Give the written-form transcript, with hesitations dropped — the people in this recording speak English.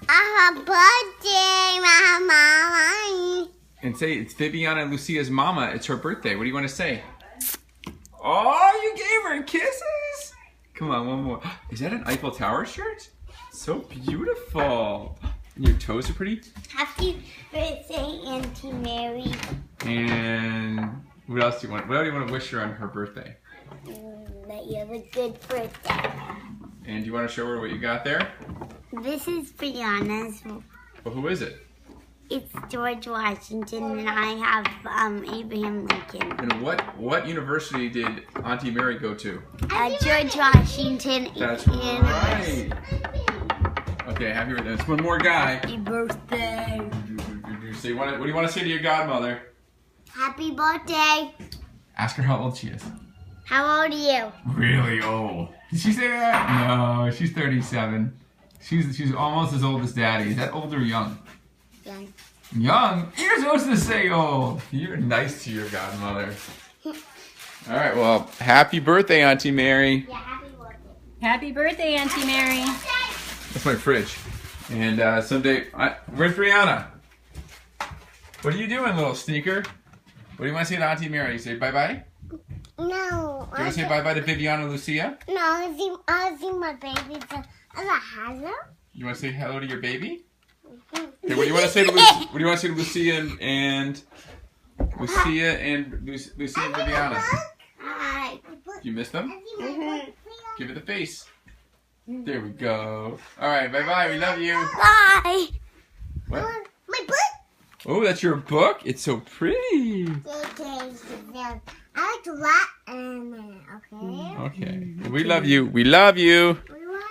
Happy birthday, Mama. And say it's Viviana and Lucia's mama. It's her birthday. What do you want to say? Oh, you gave her kisses. Come on, one more. Is that an Eiffel Tower shirt? So beautiful. And your toes are pretty. Happy birthday, Auntie Mary. And what else do you want? What do you want to wish her on her birthday? That you have a good birthday. And do you want to show her what you got there? This is Brianna's. Well, who is it? It's George Washington, and I have Abraham Lincoln. And what university did Auntie Mary go to? George Washington. That's right. Okay, happy birthday. There's one more guy. Happy birthday. So what do you want to say to your godmother? Happy birthday. Ask her how old she is. How old are you? Really old. Did she say that? No, she's 37. She's almost as old as Daddy. Is that old or young? Young. Young? You're supposed to say old. You're nice to your godmother. All right, well, happy birthday, Auntie Mary. Yeah, happy birthday. Happy birthday, Auntie Mary. That's my fridge. And someday, where's Brianna? What are you doing, little sneaker? What do you want to say to Auntie Mary? You say bye-bye? No. Do you want to say bye-bye to Viviana and Lucia? No, I see my baby. Hello. You want to say hello to your baby? Okay, what do you want to say to What do you want to say to Lucia and Lucia and Viviana? Hi. You miss them? Mm-hmm. Give it the face. There we go. All right, bye-bye. We love you. Bye. What? My book. Oh, that's your book? It's so pretty. Okay, I like to laugh. Okay. Okay. We love you. We love you.